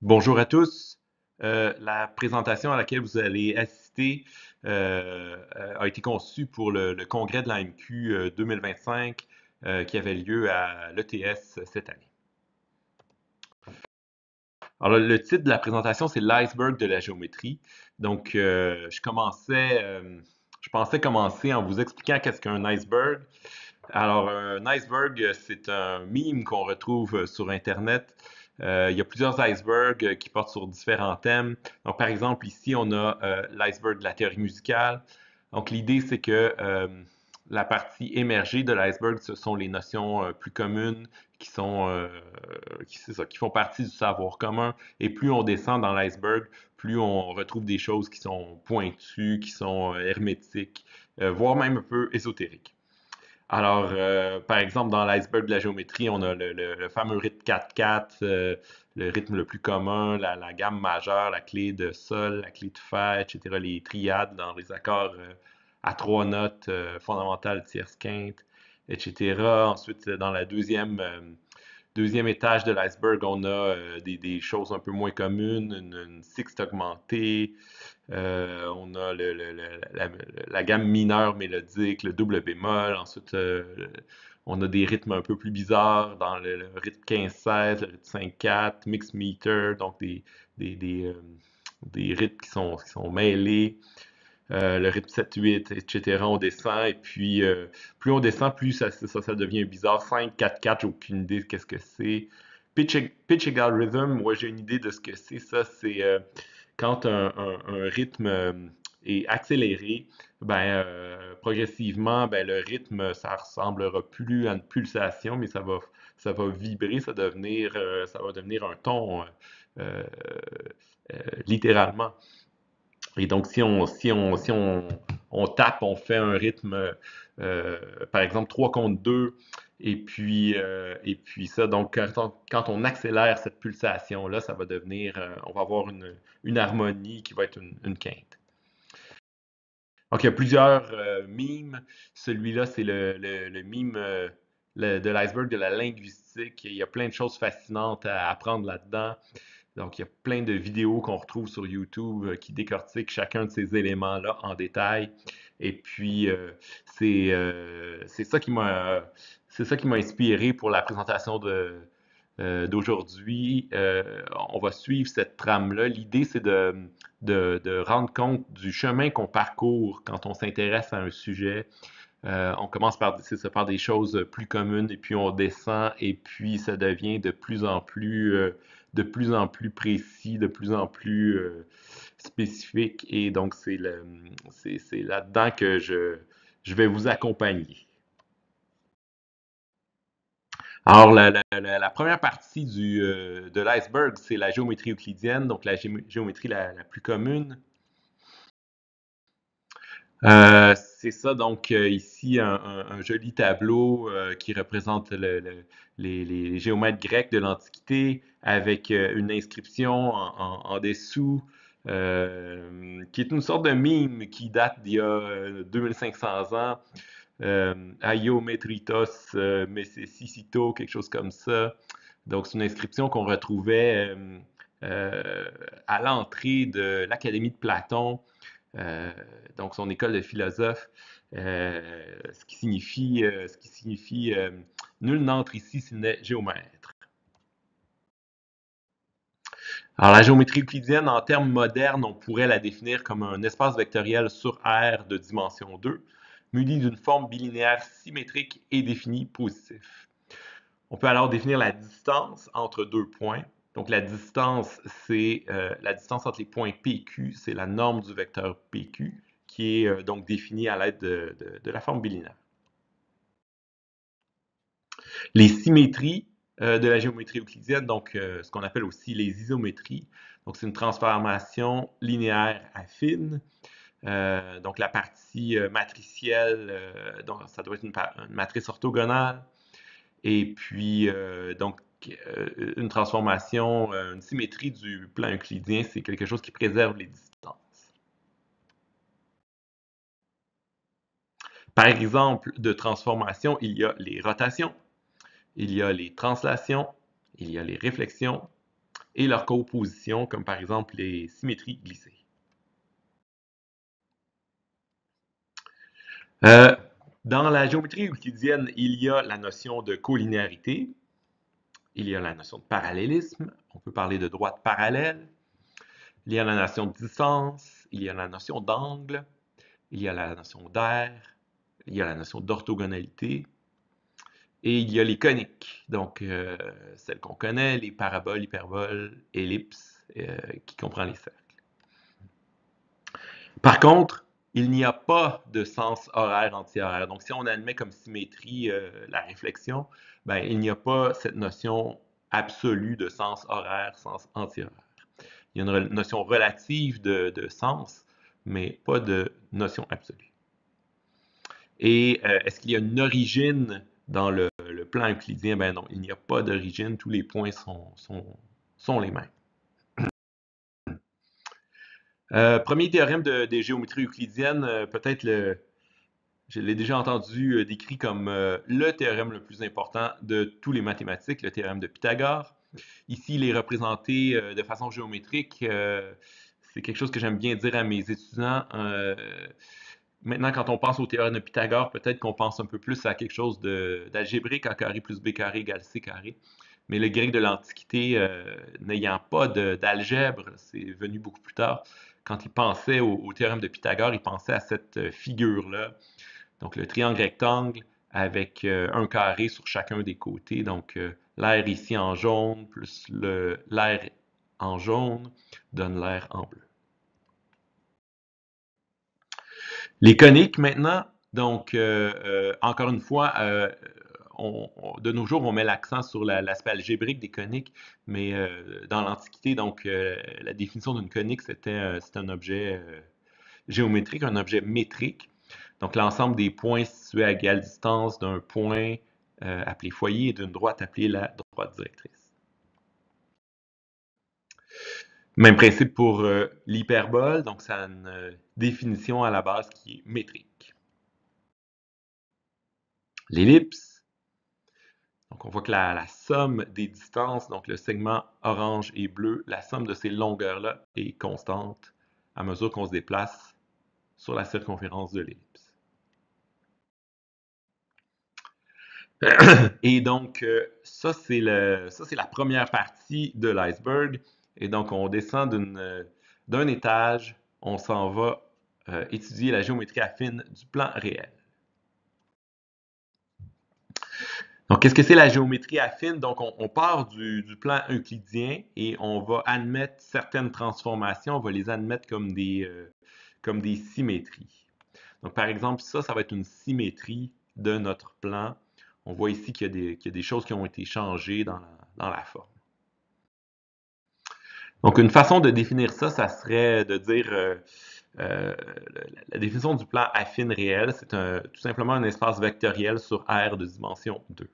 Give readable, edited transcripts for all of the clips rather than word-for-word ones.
Bonjour à tous. La présentation à laquelle vous allez assister a été conçue pour le congrès de l'AMQ 2025 qui avait lieu à l'ETS cette année. Alors, le titre de la présentation, c'est l'iceberg de la géométrie. Donc, je pensais commencer en vous expliquant qu'est-ce qu'un iceberg. Alors, un iceberg, c'est un meme qu'on retrouve sur Internet. Il y a plusieurs icebergs qui portent sur différents thèmes. Donc, par exemple, ici, on a l'iceberg de la théorie musicale. Donc, l'idée, c'est que la partie émergée de l'iceberg, ce sont les notions plus communes qui sont, c'est ça, qui font partie du savoir commun. Et plus on descend dans l'iceberg, plus on retrouve des choses qui sont pointues, qui sont hermétiques, voire même un peu ésotériques. Alors, par exemple, dans l'iceberg de la géométrie, on a le fameux rythme 4/4, le rythme le plus commun, la gamme majeure, la clé de sol, la clé de fa, etc., les triades dans les accords à trois notes, fondamentale, tierce, quinte, etc. Ensuite, dans la deuxième étage de l'iceberg, on a des choses un peu moins communes, une sixte augmentée, on a la gamme mineure mélodique, le double bémol. Ensuite, on a des rythmes un peu plus bizarres dans le rythme 15/16, le rythme 5/4, mix meter, donc des, des, euh, des rythmes qui sont mêlés. Le rythme 7/8, etc. On descend, et puis plus on descend, plus ça devient bizarre. 5/4/4, j'ai aucune idée de qu'est-ce que c'est. Pitch equal rhythm, moi j'ai une idée de ce que c'est. Ça, c'est quand un rythme est accéléré, progressivement, le rythme, ça ressemblera plus à une pulsation, mais ça va vibrer, ça va devenir un ton, euh, littéralement. Et donc, si on tape, on fait un rythme, par exemple, 3 contre 2, et puis ça, donc quand on accélère cette pulsation-là, ça va devenir, on va avoir une harmonie qui va être une quinte. Donc, il y a plusieurs mimes. Celui-là, c'est le mime de l'iceberg de la linguistique. Il y a plein de choses fascinantes à apprendre là-dedans. Donc, il y a plein de vidéos qu'on retrouve sur YouTube qui décortiquent chacun de ces éléments-là en détail. Et puis, c'est ça qui m'a inspiré pour la présentation d'aujourd'hui. On va suivre cette trame-là. L'idée, c'est de rendre compte du chemin qu'on parcourt quand on s'intéresse à un sujet. On commence par des choses plus communes, et puis on descend, et puis ça devient de plus en plus précis, de plus en plus spécifique. Et donc, c'est là-dedans que je vais vous accompagner. Alors, la première partie de l'iceberg, c'est la géométrie euclidienne, donc la géométrie la plus commune. C'est ça, donc ici un joli tableau qui représente les géomètres grecs de l'Antiquité, avec une inscription en dessous qui est une sorte de mime qui date d'il y a 2500 ans. Aiométritos Mesesicito, quelque chose comme ça. Donc, c'est une inscription qu'on retrouvait à l'entrée de l'Académie de Platon, euh, donc son école de philosophe, ce qui signifie nul n'entre ici s'il n'est géomètre. Alors, la géométrie euclidienne, en termes modernes, on pourrait la définir comme un espace vectoriel sur R de dimension 2, muni d'une forme bilinéaire symétrique et définie positif. On peut alors définir la distance entre deux points. Donc, la distance, c'est la distance entre les points PQ, c'est la norme du vecteur PQ, qui est donc définie à l'aide de la forme bilinéaire. Les symétries de la géométrie euclidienne, donc ce qu'on appelle aussi les isométries, donc c'est une transformation linéaire affine. Donc la partie matricielle, donc ça doit être une matrice orthogonale. Et puis, donc, une transformation, une symétrie du plan euclidien, c'est quelque chose qui préserve les distances. Par exemple de transformation, il y a les rotations, il y a les translations, il y a les réflexions, et leurs compositions, comme par exemple les symétries glissées. Dans la géométrie euclidienne, il y a la notion de collinéarité, il y a la notion de parallélisme, on peut parler de droite parallèle, il y a la notion de distance, il y a la notion d'angle, il y a la notion d'aire, il y a la notion d'orthogonalité, et il y a les coniques, donc celles qu'on connaît, les paraboles, hyperboles, ellipses, qui comprend les cercles. Par contre, il n'y a pas de sens horaire anti-horaire. Donc, si on admet comme symétrie la réflexion, ben, il n'y a pas cette notion absolue de sens horaire, sens anti-horaire. Il y a une notion relative de sens, mais pas de notion absolue. Et est-ce qu'il y a une origine dans le plan euclidien? Ben non, il n'y a pas d'origine, tous les points sont les mêmes. Premier théorème des géométries euclidiennes, peut-être je l'ai déjà entendu décrit comme le théorème le plus important de tous les mathématiques, le théorème de Pythagore. Ici, il est représenté de façon géométrique. C'est quelque chose que j'aime bien dire à mes étudiants. Maintenant, quand on pense au théorème de Pythagore, peut-être qu'on pense un peu plus à quelque chose d'algébrique, a carré plus b carré égale c carré. Mais le grec de l'Antiquité, n'ayant pas d'algèbre, c'est venu beaucoup plus tard. Quand il pensait au théorème de Pythagore, il pensait à cette figure-là. Donc, le triangle rectangle avec un carré sur chacun des côtés. Donc, l'air ici en jaune plus l'air en jaune donne l'air en bleu. Les coniques maintenant, donc encore une fois, de nos jours, on met l'accent sur l'aspect algébrique des coniques, mais dans l'Antiquité, donc la définition d'une conique, c'était un objet géométrique, un objet métrique. Donc l'ensemble des points situés à égale distance d'un point appelé foyer et d'une droite appelée la droite directrice. Même principe pour l'hyperbole, donc ça a une définition à la base qui est métrique. L'ellipse, donc on voit que la somme des distances, donc le segment orange et bleu, la somme de ces longueurs-là est constante à mesure qu'on se déplace sur la circonférence de l'ellipse. Et donc, ça, c'est la première partie de l'iceberg. Et donc, on descend d'un étage, on s'en va étudier la géométrie affine du plan réel. Donc, qu'est-ce que c'est la géométrie affine? Donc, on part du plan euclidien et on va admettre certaines transformations, on va les admettre comme des symétries. Donc, par exemple, ça va être une symétrie de notre plan. On voit ici qu'il y a des choses qui ont été changées dans la forme. Donc, une façon de définir ça, ça serait de dire la définition du plan affine réel, c'est tout simplement un espace vectoriel sur R de dimension 2.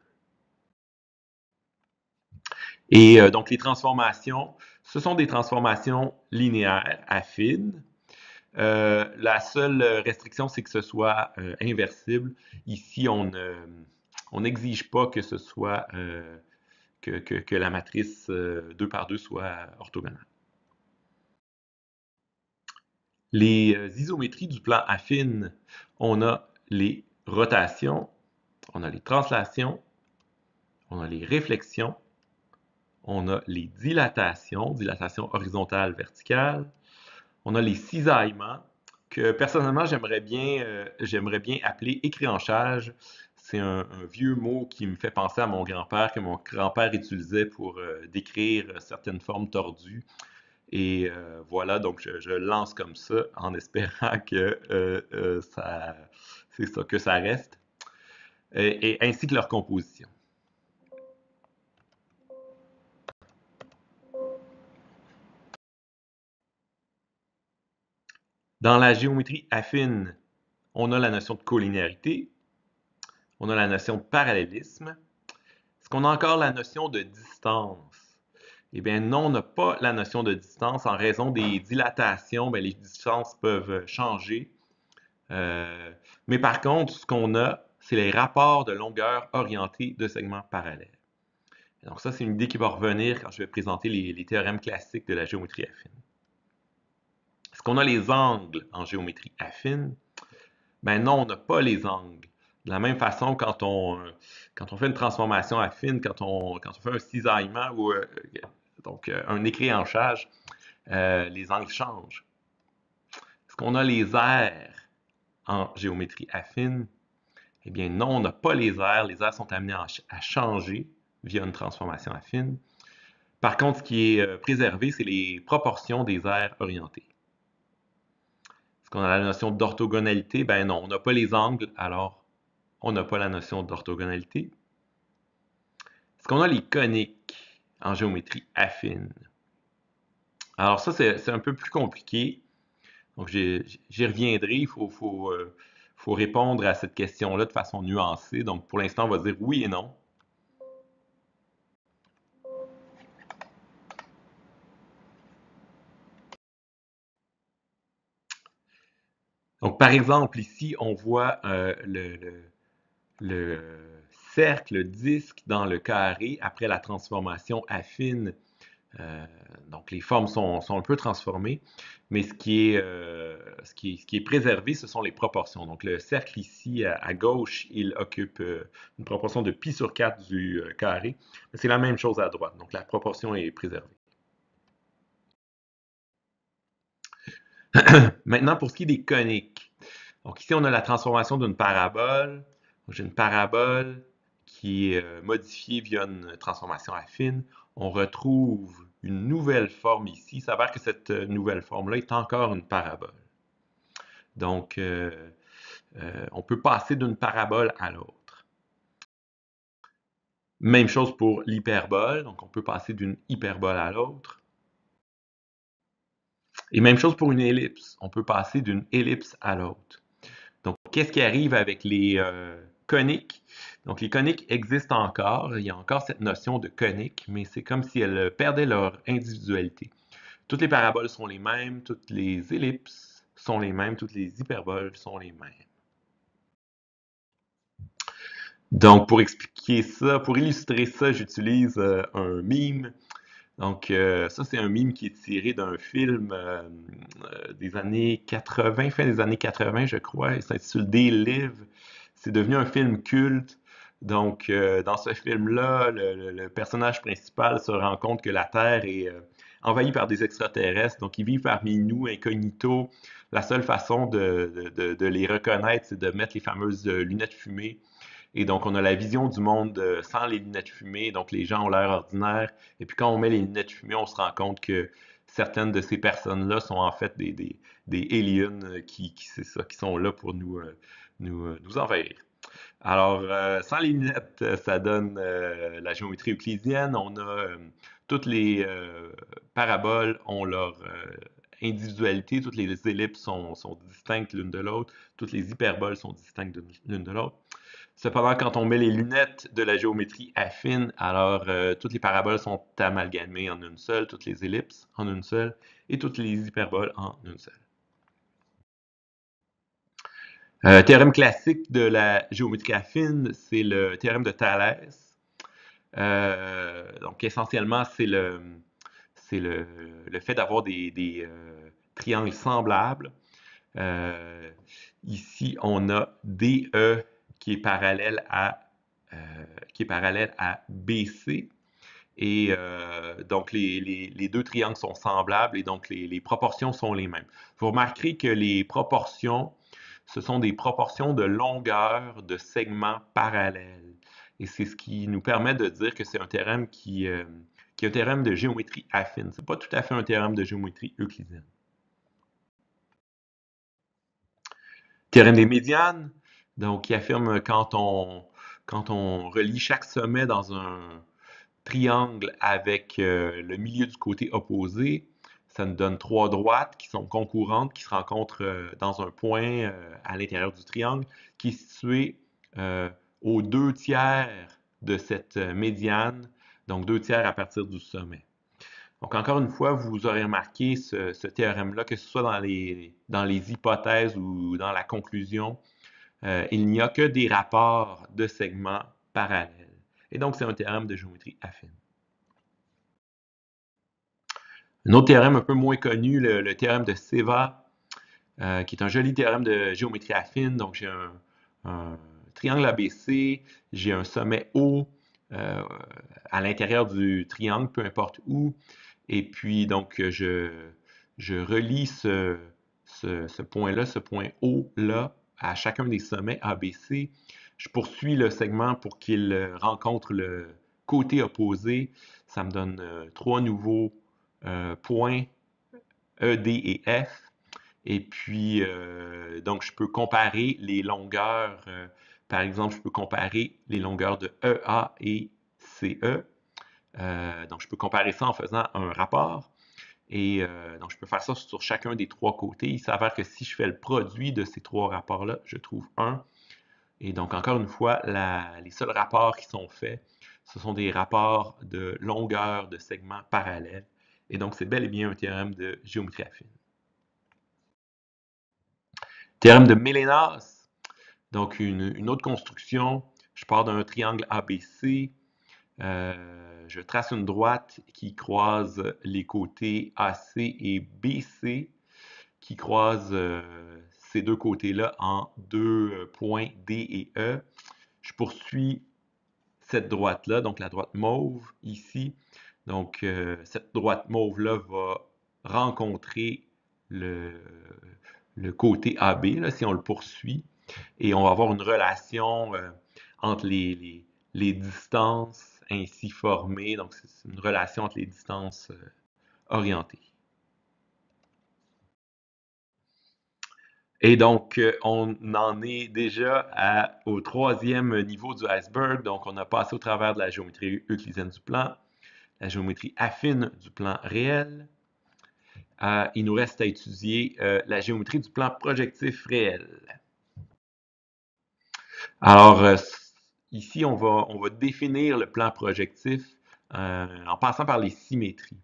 Et donc, les transformations, ce sont des transformations linéaires affines. La seule restriction, c'est que ce soit inversible. Ici, on n'exige pas que ce soit que la matrice 2 par 2 soit orthogonale. Les isométries du plan affine, on a les rotations, on a les translations, on a les réflexions, on a les dilatations, dilatation horizontale, verticale, on a les cisaillements, que personnellement j'aimerais bien appeler écréanchage. C'est un vieux mot qui me fait penser à mon grand-père, que mon grand-père utilisait pour décrire certaines formes tordues. Et voilà, donc je le lance comme ça en espérant que que ça reste, et ainsi que leur composition. Dans la géométrie affine, on a la notion de collinéarité, on a la notion de parallélisme. Est-ce qu'on a encore la notion de distance? Eh bien non, on n'a pas la notion de distance en raison des dilatations. Bien, les distances peuvent changer. Mais par contre, ce qu'on a, c'est les rapports de longueur orientés de segments parallèles. Donc ça, c'est une idée qui va revenir quand je vais présenter les théorèmes classiques de la géométrie affine. Est-ce qu'on a les angles en géométrie affine? Ben non, on n'a pas les angles. De la même façon, quand on fait une transformation affine, quand on fait un cisaillement ou un écréanchage, les angles changent. Est-ce qu'on a les aires en géométrie affine? Eh bien non, on n'a pas les aires. Les aires sont amenées à changer via une transformation affine. Par contre, ce qui est préservé, c'est les proportions des aires orientées. Est-ce qu'on a la notion d'orthogonalité? Ben non, on n'a pas les angles, alors on n'a pas la notion d'orthogonalité. Est-ce qu'on a les coniques en géométrie affine? Alors ça, c'est un peu plus compliqué. Donc j'y reviendrai. Faut répondre à cette question-là de façon nuancée. Donc pour l'instant, on va dire oui et non. Donc par exemple, ici, on voit le cercle disque dans le carré après la transformation affine. Donc les formes sont un peu transformées, mais ce qui est préservé, ce sont les proportions. Donc le cercle ici à gauche, il occupe une proportion de pi sur 4 du carré. C'est la même chose à droite, donc la proportion est préservée. Maintenant, pour ce qui est des coniques. Donc ici, on a la transformation d'une parabole. J'ai une parabole qui est modifiée via une transformation affine. On retrouve une nouvelle forme ici. Il s'avère que cette nouvelle forme-là est encore une parabole. Donc, on peut passer d'une parabole à l'autre. Même chose pour l'hyperbole. Donc, on peut passer d'une hyperbole à l'autre. Et même chose pour une ellipse. On peut passer d'une ellipse à l'autre. Donc, qu'est-ce qui arrive avec les coniques? Donc, les coniques existent encore. Il y a encore cette notion de conique, mais c'est comme si elles perdaient leur individualité. Toutes les paraboles sont les mêmes, toutes les ellipses sont les mêmes, toutes les hyperboles sont les mêmes. Donc, pour expliquer ça, pour illustrer ça, j'utilise un meme. Donc, ça, c'est un meme qui est tiré d'un film des années 80, fin des années 80, je crois. Il s'intitule Des Lives. C'est devenu un film culte. Donc, dans ce film-là, le personnage principal se rend compte que la Terre est envahie par des extraterrestres. Donc, ils vivent parmi nous, incognito. La seule façon de les reconnaître, c'est de mettre les fameuses lunettes fumées. Et donc, on a la vision du monde sans les lunettes fumées, donc les gens ont l'air ordinaire. Et puis, quand on met les lunettes fumées, on se rend compte que certaines de ces personnes-là sont en fait des aliens c'est ça, qui sont là pour nous envahir. Alors, sans les lunettes, ça donne la géométrie euclidienne. On a toutes les paraboles ont leur individualité, toutes les ellipses sont distinctes l'une de l'autre, toutes les hyperboles sont distinctes l'une de l'autre. Cependant, quand on met les lunettes de la géométrie affine, alors toutes les paraboles sont amalgamées en une seule, toutes les ellipses en une seule, et toutes les hyperboles en une seule. Théorème classique de la géométrie affine, c'est le théorème de Thalès. Donc essentiellement, c'est le fait d'avoir des triangles semblables. Ici, on a DE qui est parallèle à BC. Et donc, les deux triangles sont semblables et donc les proportions sont les mêmes. Vous remarquerez que les proportions, ce sont des proportions de longueur de segments parallèles. Et c'est ce qui nous permet de dire que c'est un théorème qui est un théorème de géométrie affine. Ce n'est pas tout à fait un théorème de géométrie euclidienne. Théorème des médianes, donc qui affirme quand on relie chaque sommet dans un triangle avec le milieu du côté opposé, ça nous donne trois droites qui sont concurrentes, qui se rencontrent dans un point à l'intérieur du triangle, qui est situé aux 2 tiers de cette médiane, donc 2 tiers à partir du sommet. Donc, encore une fois, vous aurez remarqué ce théorème-là, que ce soit dans les hypothèses ou dans la conclusion, il n'y a que des rapports de segments parallèles. Et donc, c'est un théorème de géométrie affine. Un autre théorème un peu moins connu, le théorème de Ceva, qui est un joli théorème de géométrie affine. Donc, j'ai un triangle ABC, j'ai un sommet O à l'intérieur du triangle, peu importe où. Et puis, donc, je relie ce point-là, ce point O-là, à chacun des sommets ABC. Je poursuis le segment pour qu'il rencontre le côté opposé. Ça me donne trois nouveaux points E, D et F. Et puis, donc, je peux comparer les longueurs. Par exemple, je peux comparer les longueurs de EA et CE. Donc, je peux comparer ça en faisant un rapport. Et donc, je peux faire ça sur chacun des trois côtés. Il s'avère que si je fais le produit de ces trois rapports-là, je trouve 1. Et donc, encore une fois, les seuls rapports qui sont faits, ce sont des rapports de longueur de segments parallèles. Et donc, c'est bel et bien un théorème de géométrie affine. Théorème de Mélénas, donc une autre construction. Je pars d'un triangle ABC. Je trace une droite qui croise les côtés AC et BC, qui croise ces deux côtés-là en deux points D et E. Je poursuis cette droite-là, donc la droite mauve ici. Donc, cette droite mauve-là va rencontrer le, le côté AB, là, si on le poursuit, et on va avoir une relation entre les distances ainsi formées. Donc, c'est une relation entre les distances orientées. Et donc, on en est déjà au troisième niveau du iceberg. Donc, on a passé au travers de la géométrie euclidienne du plan, la géométrie affine du plan réel. Il nous reste à étudier la géométrie du plan projectif réel. Alors, ici, on va définir le plan projectif en passant par les symétries.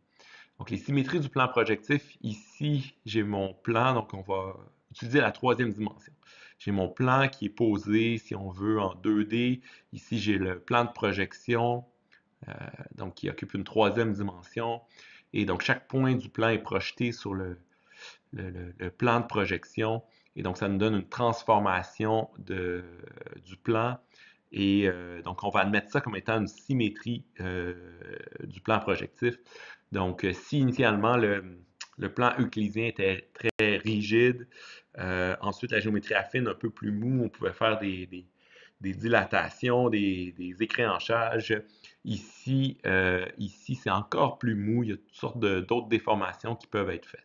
Donc, les symétries du plan projectif, ici, j'ai mon plan, donc on va utiliser la troisième dimension. J'ai mon plan qui est posé, si on veut, en 2D. Ici, j'ai le plan de projection, donc qui occupe une troisième dimension. Et donc, chaque point du plan est projeté sur le plan de projection. Et donc, ça nous donne une transformation du plan. Et donc, on va admettre ça comme étant une symétrie du plan projectif. Donc, si initialement le plan euclidien était très rigide, ensuite la géométrie affine un peu plus mou, on pouvait faire des dilatations, des écréanchages. Ici, c'est encore plus mou, il y a toutes sortes d'autres déformations qui peuvent être faites.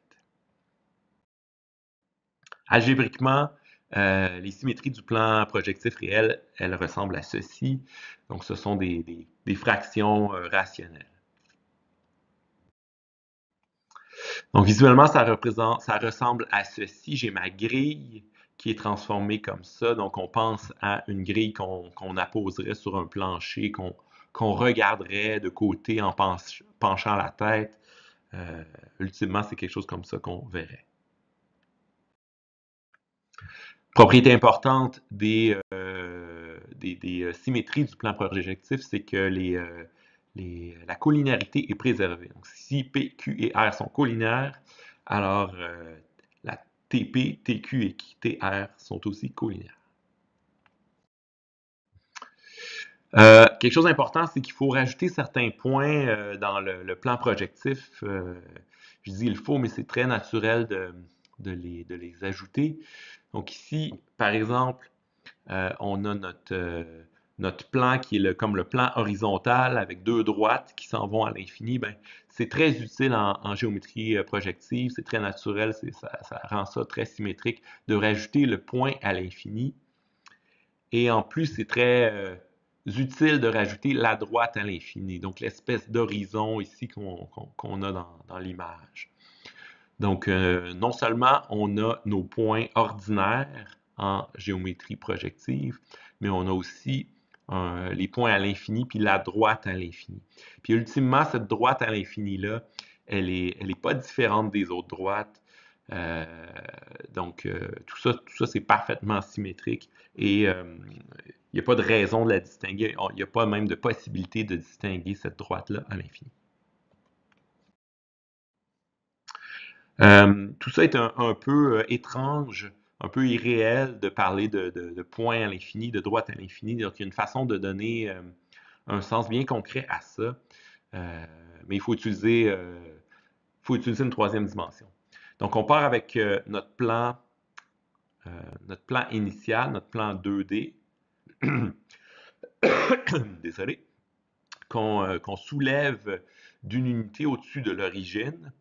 Algébriquement, les symétries du plan projectif réel, elles ressemblent à ceci. Donc, ce sont des fractions rationnelles. Donc, visuellement, ça ressemble à ceci. J'ai ma grille qui est transformée comme ça. Donc, on pense à une grille qu'on apposerait sur un plancher, qu'on regarderait de côté en penchant la tête. Ultimement, c'est quelque chose comme ça qu'on verrait. Propriété importante des symétries du plan projectif, c'est que la collinéarité est préservée. Donc, si P, Q et R sont collinaires, alors la TP, TQ et TR sont aussi collinaires. Quelque chose d'important, c'est qu'il faut rajouter certains points dans le plan projectif. Je dis il faut, mais c'est très naturel de les ajouter. Donc ici, par exemple, on a notre plan qui est comme le plan horizontal avec deux droites qui s'en vont à l'infini. Ben, c'est très utile en géométrie projective, c'est très naturel, ça rend ça très symétrique de rajouter le point à l'infini. Et en plus, c'est très utile de rajouter la droite à l'infini, donc l'espèce d'horizon ici qu'on a dans l'image. Donc, non seulement on a nos points ordinaires en géométrie projective, mais on a aussi les points à l'infini, puis la droite à l'infini. Puis ultimement, cette droite à l'infini-là, elle est pas différente des autres droites. Donc, tout ça c'est parfaitement symétrique et il n'y a pas de raison de la distinguer. Il n'y a pas même de possibilité de distinguer cette droite-là à l'infini. Tout ça est un peu étrange, un peu irréel de parler de points à l'infini, de droite à l'infini. Donc, il y a une façon de donner un sens bien concret à ça. Mais il faut utiliser une troisième dimension. Donc, on part avec notre plan initial, notre plan 2D, désolé, qu'on soulève d'une unité au-dessus de l'origine.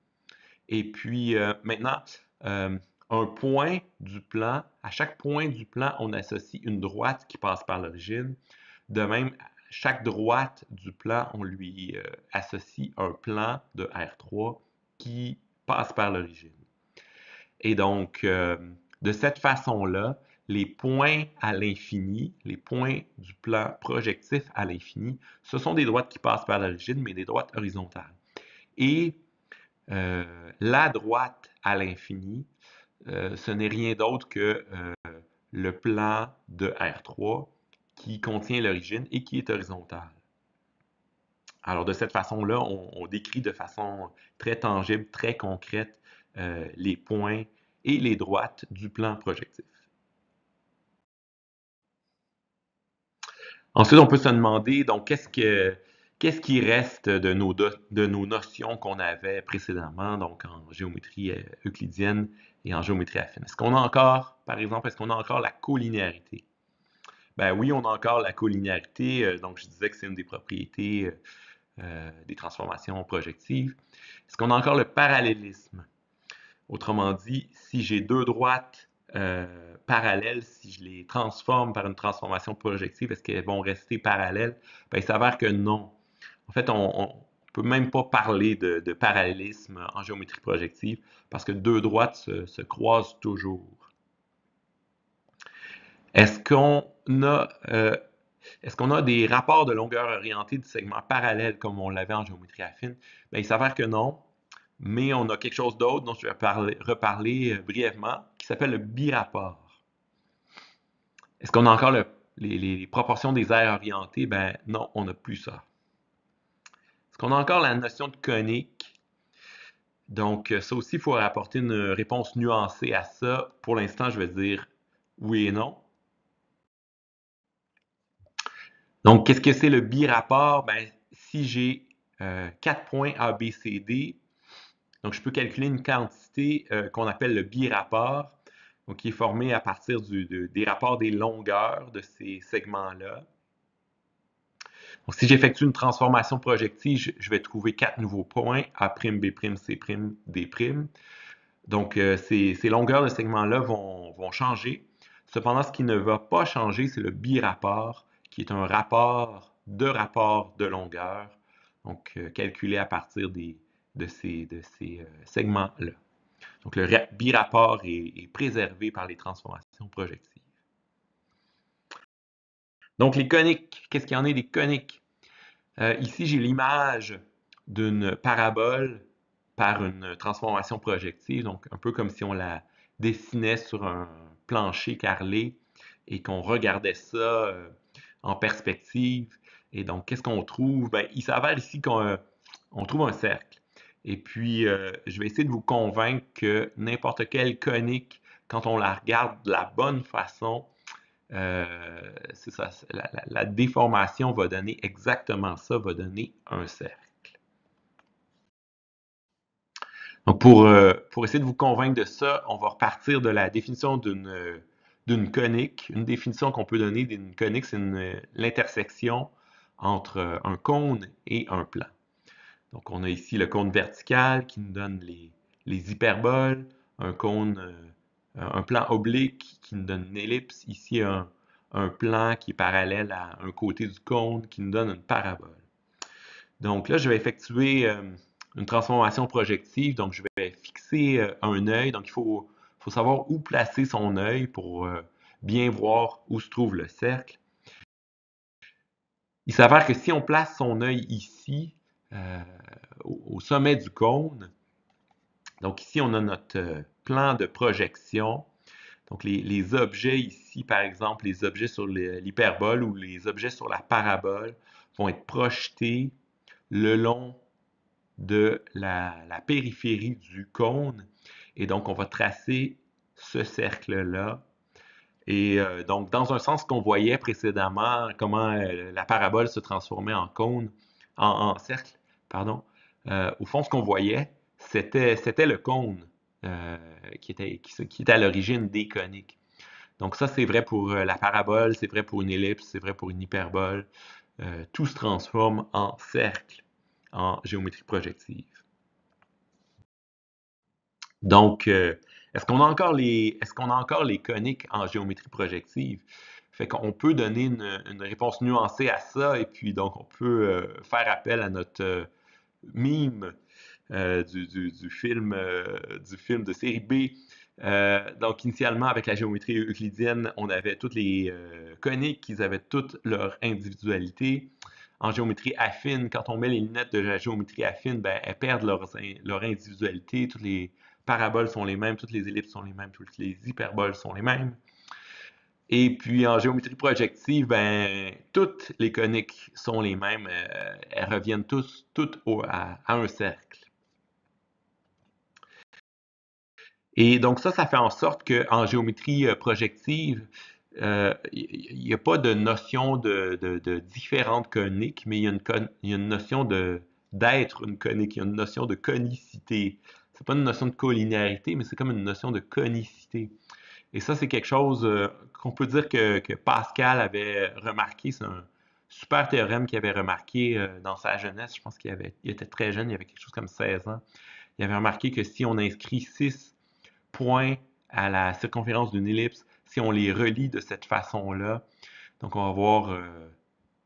Et puis maintenant, un point du plan, à chaque point du plan, on associe une droite qui passe par l'origine. De même, chaque droite du plan, on lui associe un plan de R3 qui passe par l'origine. Et donc, de cette façon-là, les points à l'infini, les points du plan projectif à l'infini, ce sont des droites qui passent par l'origine, mais des droites horizontales. Et la droite à l'infini, ce n'est rien d'autre que le plan de R3 qui contient l'origine et qui est horizontal. Alors, de cette façon-là, on décrit de façon très tangible, très concrète, les points et les droites du plan projectif. Ensuite, on peut se demander, donc, qu'est-ce qui reste de nos notions qu'on avait précédemment, donc en géométrie euclidienne et en géométrie affine? Est-ce qu'on a encore, par exemple, est-ce qu'on a encore la collinéarité? Ben oui, on a encore la collinéarité, donc je disais que c'est une des propriétés des transformations projectives. Est-ce qu'on a encore le parallélisme? Autrement dit, si j'ai deux droites parallèles, si je les transforme par une transformation projective, est-ce qu'elles vont rester parallèles? Ben, il s'avère que non. En fait, on ne peut même pas parler de parallélisme en géométrie projective parce que deux droites se croisent toujours. Est-ce qu'on a, euh, est-ce qu'on a des rapports de longueur orientée du segment parallèle comme on l'avait en géométrie affine? Ben, il s'avère que non, mais on a quelque chose d'autre dont je vais reparler brièvement, qui s'appelle le birapport. Est-ce qu'on a encore les proportions des aires orientées? Ben non, on n'a plus ça. Est-ce qu'on a encore la notion de conique? Donc, ça aussi, il faut apporter une réponse nuancée à ça. Pour l'instant, je vais dire oui et non. Donc, qu'est-ce que c'est le birapport? Ben, si j'ai 4 points A, B, C, D, donc je peux calculer une quantité qu'on appelle le birapport, donc qui est formé à partir des rapports des longueurs de ces segments-là. Donc, si j'effectue une transformation projective, je vais trouver 4 nouveaux points, A', B', C', D'. Donc, ces longueurs de segments-là vont changer. Cependant, ce qui ne va pas changer, c'est le birapport, qui est un rapport de longueur, donc calculé à partir de ces segments-là. Donc, le birapport est préservé par les transformations projectives. Donc, les coniques, qu'est-ce qu'il y en a des coniques? Ici, j'ai l'image d'une parabole par une transformation projective, donc un peu comme si on la dessinait sur un plancher carrelé et qu'on regardait ça en perspective. Et donc, qu'est-ce qu'on trouve? Ben, il s'avère ici qu'on trouve un cercle. Et puis, je vais essayer de vous convaincre que n'importe quelle conique, quand on la regarde de la bonne façon, c'est ça, la déformation va donner exactement ça, va donner un cercle. Donc, pour essayer de vous convaincre de ça, on va repartir de la définition d'une conique. Une définition qu'on peut donner d'une conique, c'est l'intersection entre un cône et un plan. Donc, on a ici le cône vertical qui nous donne les hyperboles, un cône, un plan oblique qui nous donne une ellipse, ici un plan qui est parallèle à un côté du cône qui nous donne une parabole. Donc là, je vais effectuer une transformation projective, donc je vais fixer un œil, donc il faut savoir où placer son œil pour bien voir où se trouve le cercle. Il s'avère que si on place son œil ici, au sommet du cône, donc ici on a plan de projection. Donc, les objets ici, par exemple, les objets sur l'hyperbole ou les objets sur la parabole vont être projetés le long de la périphérie du cône. Et donc, on va tracer ce cercle-là. Et donc, dans un sens qu'on voyait précédemment, comment la parabole se transformait en cône, en cercle, pardon, au fond, ce qu'on voyait, c'était le cône qui était à l'origine des coniques. Donc ça, c'est vrai pour la parabole, c'est vrai pour une ellipse, c'est vrai pour une hyperbole. Tout se transforme en cercle en géométrie projective. Donc, est-ce qu'on a encore les coniques en géométrie projective? Fait qu'on peut donner une réponse nuancée à ça, et puis donc on peut faire appel à notre mime du film de série B. Donc, initialement, avec la géométrie euclidienne, on avait toutes les coniques qui avaient toute leur individualité. En géométrie affine, quand on met les lunettes de la géométrie affine, ben, elles perdent leur individualité. Toutes les paraboles sont les mêmes, toutes les ellipses sont les mêmes, toutes les hyperboles sont les mêmes. Et puis en géométrie projective, ben, toutes les coniques sont les mêmes. Elles reviennent toutes à un cercle. Et donc ça fait en sorte qu'en géométrie projective, il n'y a pas de notion de différentes coniques, mais il y a une notion d'être une conique, il y a une notion de conicité. C'est pas une notion de collinéarité, mais c'est comme une notion de conicité. Et ça, c'est quelque chose qu'on peut dire que Pascal avait remarqué. C'est un super théorème qu'il avait remarqué dans sa jeunesse. Je pense il était très jeune, il avait quelque chose comme 16 ans. Il avait remarqué que si on inscrit 6 points à la circonférence d'une ellipse, si on les relie de cette façon-là, donc on va avoir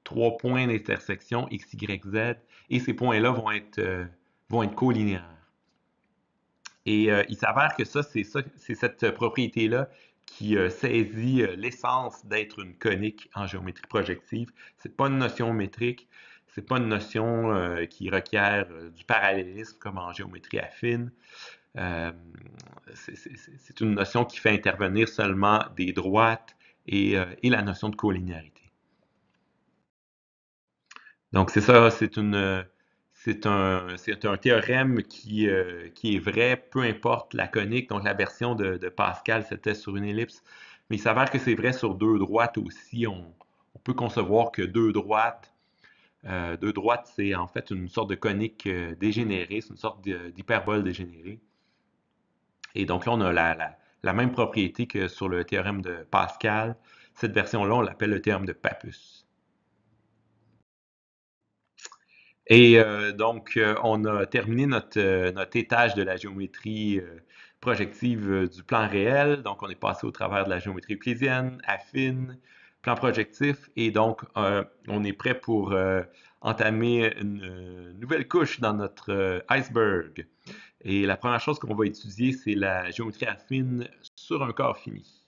3 points d'intersection x, y, z, et ces points-là vont être collinéaires. Et il s'avère que c'est cette propriété-là qui saisit l'essence d'être une conique en géométrie projective. C'est pas une notion métrique, c'est pas une notion qui requiert du parallélisme comme en géométrie affine. C'est une notion qui fait intervenir seulement des droites et la notion de collinéarité. Donc c'est ça, c'est un théorème qui est vrai, peu importe la conique. Donc la version de Pascal, c'était sur une ellipse. Mais il s'avère que c'est vrai sur deux droites aussi. On peut concevoir que deux droites, c'est en fait une sorte de conique dégénérée, c'est une sorte d'hyperbole dégénérée. Et donc là, on a la même propriété que sur le théorème de Pascal. Cette version-là, on l'appelle le théorème de Pappus. Et donc, on a terminé notre étage de la géométrie projective du plan réel. Donc, on est passé au travers de la géométrie euclidienne, affine, plan projectif. Et donc, on est prêt pour entamer une nouvelle couche dans notre iceberg. Et la première chose qu'on va étudier, c'est la géométrie affine sur un corps fini.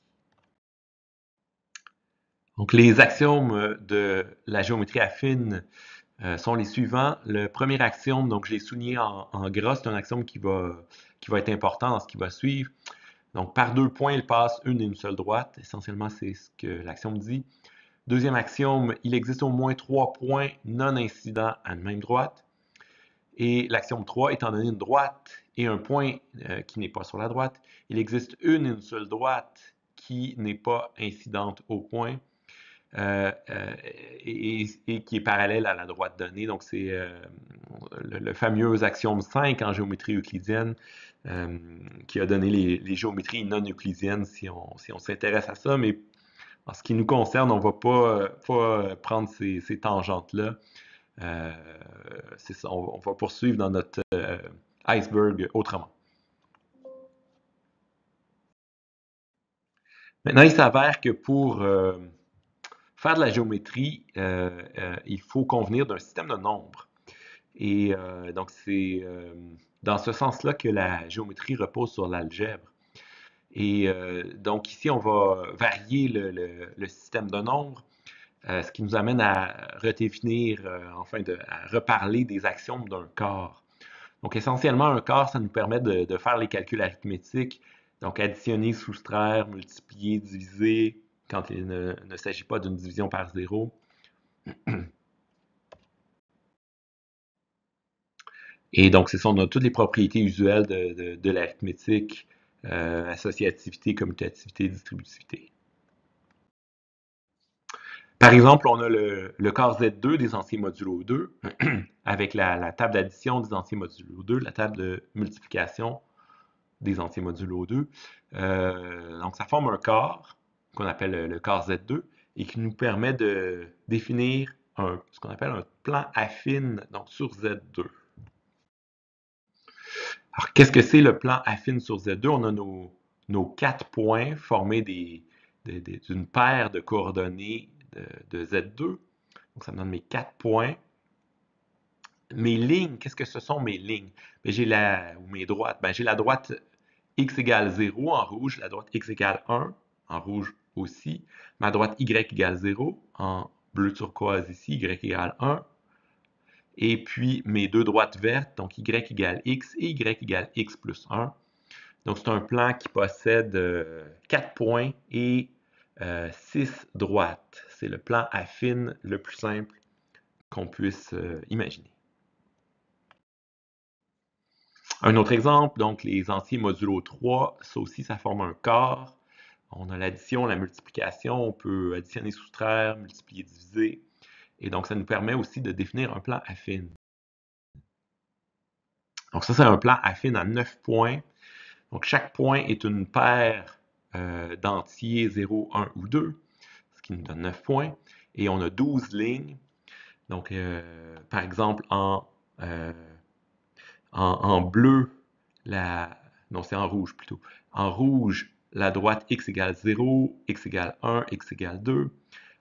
Donc, les axiomes de la géométrie affine sont les suivants. Le premier axiome, donc je l'ai souligné en gras, c'est un axiome qui va être important dans ce qui va suivre. Donc, par deux points, il passe une et une seule droite. Essentiellement, c'est ce que l'axiome dit. Deuxième axiome, il existe au moins trois points non incidents à une même droite. Et l'axiome 3, étant donné une droite et un point qui n'est pas sur la droite, il existe une et une seule droite qui n'est pas incidente au point et qui est parallèle à la droite donnée. Donc, c'est le fameux axiome 5 en géométrie euclidienne qui a donné les géométries non euclidiennes si on s'intéresse à ça. Mais en ce qui nous concerne, on ne va pas prendre ces tangentes-là. C'est ça, on va poursuivre dans notre iceberg autrement. Maintenant, il s'avère que pour faire de la géométrie, il faut convenir d'un système de nombres. Et donc, c'est dans ce sens-là que la géométrie repose sur l'algèbre. Et donc, ici, on va varier le système de nombres, ce qui nous amène à redéfinir, à reparler des axiomes d'un corps. Donc, essentiellement, un quart, ça nous permet de faire les calculs arithmétiques. Donc, additionner, soustraire, multiplier, diviser, quand il ne s'agit pas d'une division par zéro. Et donc, c'est ça, on a toutes les propriétés usuelles de l'arithmétique, associativité, commutativité, distributivité. Par exemple, on a le quart Z2 des entiers modulo 2 avec la table d'addition des entiers modulo 2, la table de multiplication des entiers modulo 2. Donc, ça forme un quart qu'on appelle le quart Z2 et qui nous permet de définir ce qu'on appelle un plan affine donc sur Z2. Alors, qu'est-ce que c'est le plan affine sur Z2? On a nos 4 points formés d'une paire de coordonnées de Z2. Donc, ça me donne mes 4 points. Mes lignes, qu'est-ce que ce sont mes lignes? Ou mes droites. J'ai la droite x égale 0 en rouge, la droite x égale 1 en rouge aussi. Ma droite y égale 0 en bleu turquoise ici, y égale 1. Et puis mes deux droites vertes, donc y égale x et y égale x plus 1. Donc c'est un plan qui possède 4 points et 6 droites. C'est le plan affine le plus simple qu'on puisse imaginer. Un autre exemple, donc les entiers modulo 3, ça aussi, ça forme un quart. On a l'addition, la multiplication, on peut additionner, soustraire, multiplier, diviser. Et donc, ça nous permet aussi de définir un plan affine. Donc ça, c'est un plan affine à 9 points. Donc, chaque point est une paire d'entiers 0, 1 ou 2, ce qui nous donne 9 points. Et on a 12 lignes. Donc, par exemple, en bleu, non, c'est en rouge plutôt. En rouge, la droite x égale 0, x égale 1, x égale 2.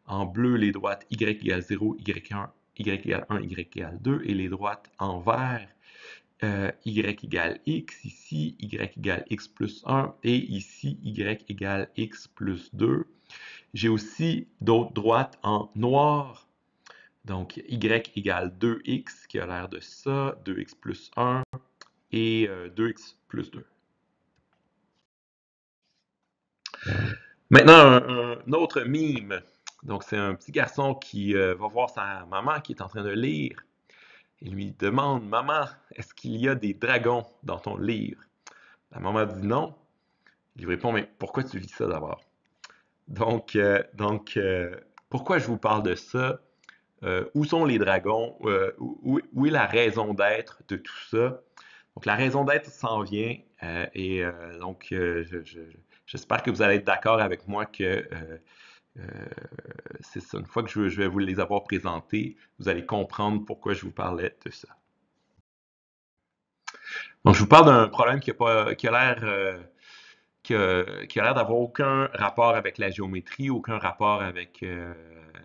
En bleu, les droites y égale 0, y1, y égale 1, y égale 2. Et les droites en vert, y égale x, ici, y égale x plus 1, et ici, y égale x plus 2. J'ai aussi d'autres droites en noir. Donc, y égale 2x, qui a l'air de ça, 2x plus 1, et 2x plus 2. Maintenant, un autre mime. Donc, c'est un petit garçon qui va voir sa maman qui est en train de lire. Il lui demande, Maman, est-ce qu'il y a des dragons dans ton livre? La maman dit non. Il lui répond, mais pourquoi tu lis ça d'abord? Donc, pourquoi je vous parle de ça? Où sont les dragons? Où est la raison d'être de tout ça? Donc, la raison d'être s'en vient donc j'espère que vous allez être d'accord avec moi que c'est ça. Une fois que je vais vous les avoir présentés, vous allez comprendre pourquoi je vous parlais de ça. Donc, je vous parle d'un problème qui a l'air d'avoir aucun rapport avec la géométrie, aucun rapport avec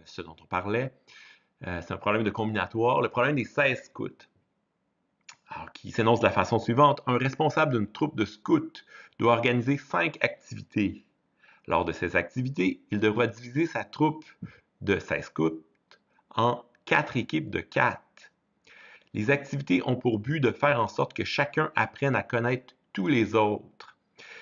ce dont on parlait. C'est un problème de combinatoire. Le problème des 16 scouts. Alors, qui s'énonce de la façon suivante. Un responsable d'une troupe de scouts doit organiser 5 activités. Lors de ces activités, il devra diviser sa troupe de 16 scouts en 4 équipes de 4. Les activités ont pour but de faire en sorte que chacun apprenne à connaître tous les autres.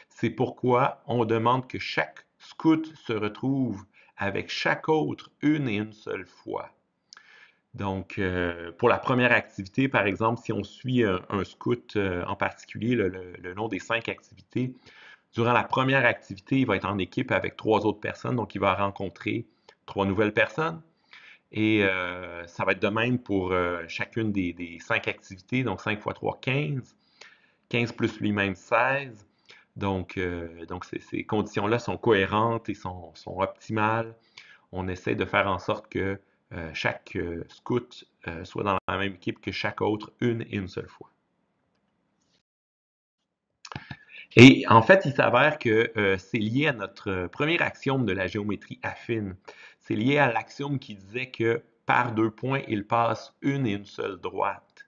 C'est pourquoi on demande que chaque scout se retrouve avec chaque autre une et une seule fois. Donc, pour la première activité, par exemple, si on suit un scout en particulier le long des 5 activités, durant la première activité, il va être en équipe avec 3 autres personnes, donc il va rencontrer 3 nouvelles personnes. Et ça va être de même pour chacune des 5 activités, donc 5 x 3, 15. 15 plus lui-même 16. Donc ces conditions-là sont cohérentes et sont optimales. On essaie de faire en sorte que chaque scout soit dans la même équipe que chaque autre une et une seule fois. Et en fait, il s'avère que c'est lié à notre premier axiome de la géométrie affine. C'est lié à l'axiome qui disait que par 2 points, il passe une et une seule droite.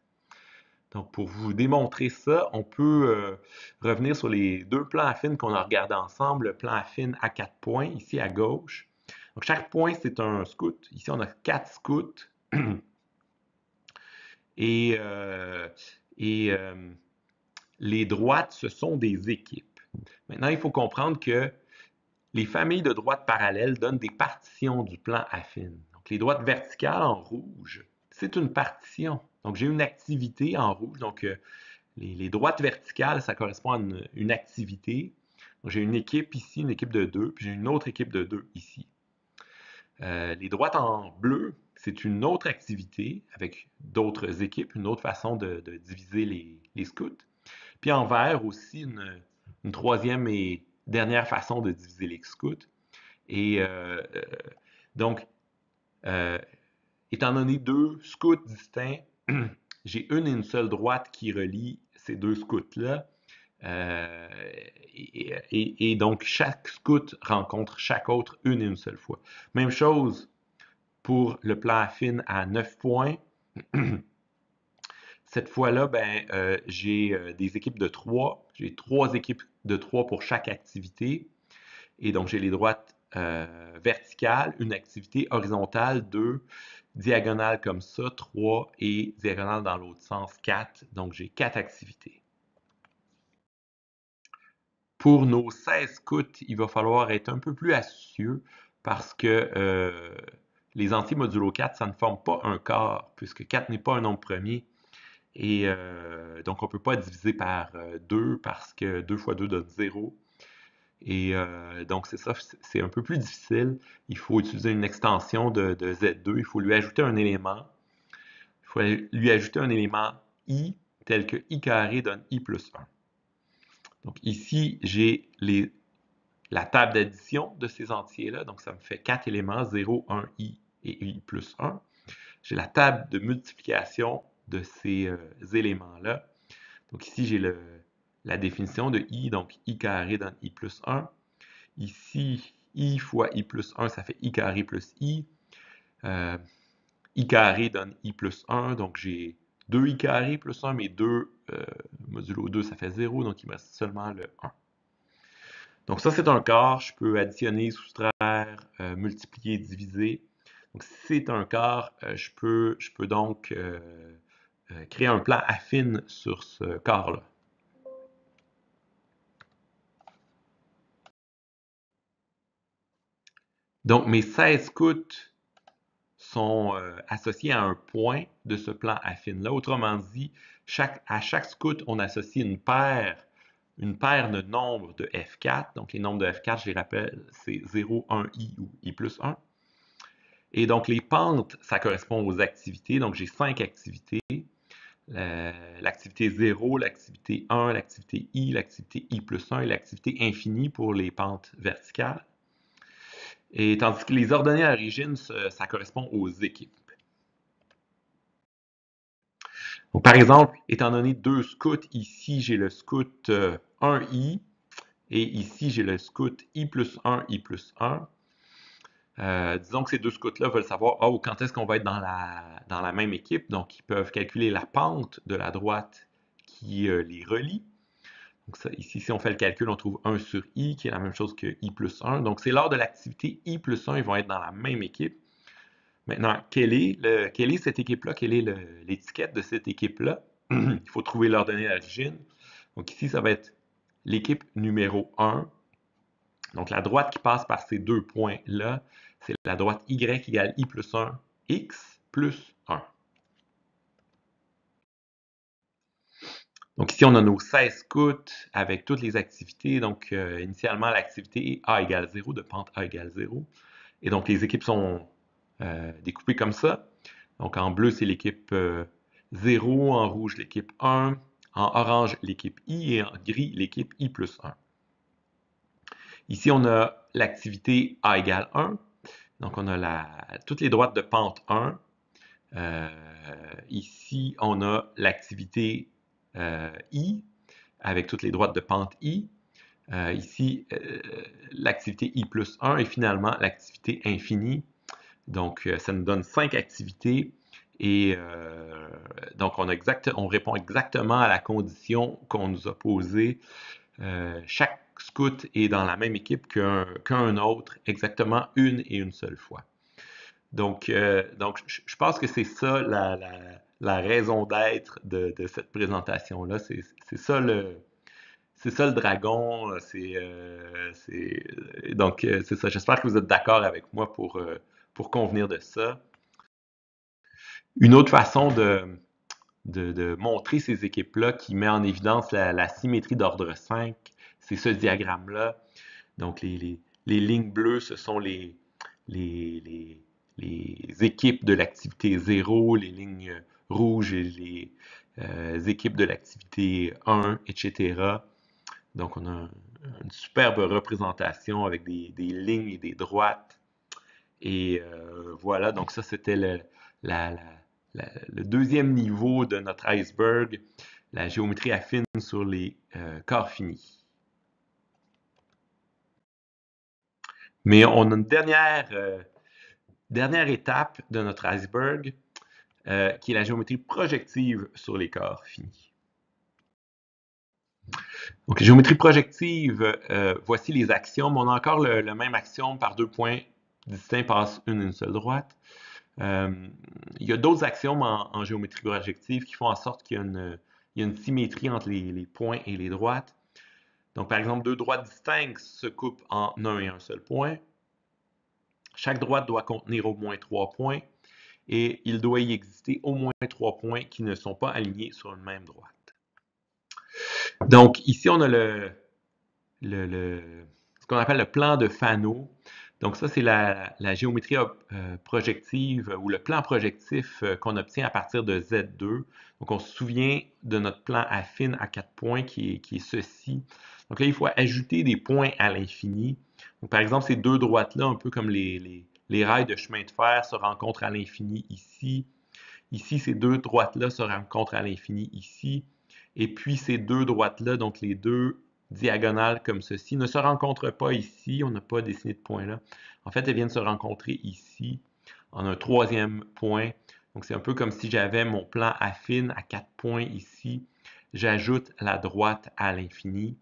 Donc, pour vous démontrer ça, on peut revenir sur les 2 plans affines qu'on a regardés ensemble. Le plan affine à 4 points, ici à gauche. Donc, chaque point, c'est un scout. Ici, on a 4 scouts. Et Et les droites, ce sont des équipes. Maintenant, il faut comprendre que les familles de droites parallèles donnent des partitions du plan affine. Donc, les droites verticales en rouge, c'est une partition. Donc, j'ai une activité en rouge. Donc, les droites verticales, ça correspond à une activité. J'ai une équipe ici, une équipe de 2, puis j'ai une autre équipe de 2 ici. Les droites en bleu, c'est une autre activité avec d'autres équipes, une autre façon de diviser les scouts. Puis en vert aussi, une troisième et dernière façon de diviser les scouts. Et donc, euh, étant donné deux scouts distincts, j'ai une et une seule droite qui relie ces deux scouts-là. Et donc, chaque scout rencontre chaque autre une et une seule fois. Même chose pour le plan affine à 9 points. Cette fois-là, ben, j'ai des équipes de 3. J'ai 3 équipes de 3 pour chaque activité. Et donc, j'ai les droites verticales, une activité horizontale, 2, diagonale comme ça, 3, et diagonale dans l'autre sens, 4. Donc, j'ai 4 activités. Pour nos 16 scouts, il va falloir être un peu plus astucieux parce que les entiers modulo 4, ça ne forme pas un quart, puisque 4 n'est pas un nombre premier. Et donc, on ne peut pas diviser par 2 parce que 2 fois 2 donne 0. Et donc, c'est ça, c'est un peu plus difficile. Il faut utiliser une extension de Z2. Il faut lui ajouter un élément. Il faut lui ajouter un élément I, tel que I carré donne I plus 1. Donc, ici, j'ai la table d'addition de ces entiers-là. Donc, ça me fait 4 éléments, 0, 1, I et I plus 1. J'ai la table de multiplication de ces éléments-là. Donc, ici, j'ai la définition de I. Donc, I carré donne I plus 1. Ici, I fois I plus 1, ça fait I carré plus I. I carré donne I plus 1. Donc, j'ai 2 I carré plus 1, mais 2 modulo 2, ça fait 0. Donc, il me reste seulement le 1. Donc ça, c'est un quart. Je peux additionner, soustraire, multiplier, diviser. Donc si c'est un quart, je peux donc créer un plan affine sur ce quart-là. Donc mes 16 scouts sont associés à un point de ce plan affine-là. Autrement dit, à chaque scout, on associe une paire de nombres de F4. Donc les nombres de F4, je les rappelle, c'est 0, 1, I ou I plus 1. Et donc, les pentes, ça correspond aux activités. Donc, j'ai 5 activités. L'activité 0, l'activité 1, l'activité I, l'activité I plus 1 et l'activité infinie pour les pentes verticales. Et tandis que les ordonnées à l'origine, ça correspond aux équipes. Donc, par exemple, étant donné deux scouts, ici, j'ai le scout 1I et ici, j'ai le scout I plus 1, I plus 1. Disons que ces deux scouts-là veulent savoir quand est-ce qu'on va être dans la même équipe. Donc, ils peuvent calculer la pente de la droite qui les relie. Donc, ça, ici, si on fait le calcul, on trouve 1 sur I, qui est la même chose que I plus 1. Donc, c'est lors de l'activité I plus 1, ils vont être dans la même équipe. Maintenant, quelle est cette équipe-là? Quelle est l'étiquette de cette équipe-là? Il faut trouver l'ordonnée d'origine. Donc, ici, ça va être l'équipe numéro 1. Donc, la droite qui passe par ces deux points-là, c'est la droite Y égale I plus 1, X plus 1. Donc, ici, on a nos 16 scouts avec toutes les activités. Donc, initialement, l'activité A égale 0, de pente A égale 0. Et donc, les équipes sont découpées comme ça. Donc, en bleu, c'est l'équipe 0, en rouge, l'équipe 1, en orange, l'équipe I et en gris, l'équipe I plus 1. Ici, on a l'activité A égale 1. Donc, on a toutes les droites de pente 1. Ici, on a l'activité I avec toutes les droites de pente I. Ici, l'activité I plus 1 et finalement l'activité infinie. Donc, ça nous donne 5 activités et donc on répond exactement à la condition qu'on nous a posée. Chaque scout est dans la même équipe qu'un autre, exactement une et une seule fois. Donc je pense que c'est ça la raison d'être de cette présentation-là. C'est ça le dragon. C'est ça. J'espère que vous êtes d'accord avec moi pour convenir de ça. Une autre façon de montrer ces équipes-là qui met en évidence la symétrie d'ordre 5, c'est ce diagramme-là. Donc, les lignes bleues, ce sont les, les, les équipes de l'activité 0, les lignes rouges et les équipes de l'activité 1, etc. Donc, on a une superbe représentation avec des lignes et des droites. Et voilà, donc ça, c'était la, le deuxième niveau de notre iceberg, la géométrie affine sur les corps finis. Mais on a une dernière étape de notre iceberg, qui est la géométrie projective sur les corps finis. Donc, la géométrie projective, voici les axiomes. On a encore le même axiome par 2 points distincts passe une seule droite. Il y a d'autres axiomes en géométrie projective qui font en sorte qu'il y a une symétrie entre les points et les droites. Donc, par exemple, deux droites distinctes se coupent en un et un seul point. Chaque droite doit contenir au moins 3 points et il doit y exister au moins 3 points qui ne sont pas alignés sur une même droite. Donc, ici, on a ce qu'on appelle le plan de Fano. Donc, ça, c'est la géométrie projective ou le plan projectif qu'on obtient à partir de Z2. Donc, on se souvient de notre plan affine à 4 points qui est ceci. Donc là, il faut ajouter des points à l'infini. Par exemple, ces deux droites-là, un peu comme les rails de chemin de fer, se rencontrent à l'infini ici. Ici, ces deux droites-là se rencontrent à l'infini ici. Et puis, ces deux droites-là, donc les deux diagonales comme ceci, ne se rencontrent pas ici. On n'a pas dessiné de point là. En fait, elles viennent se rencontrer ici, en un troisième point. Donc, c'est un peu comme si j'avais mon plan affine à 4 points ici. J'ajoute la droite à l'infini.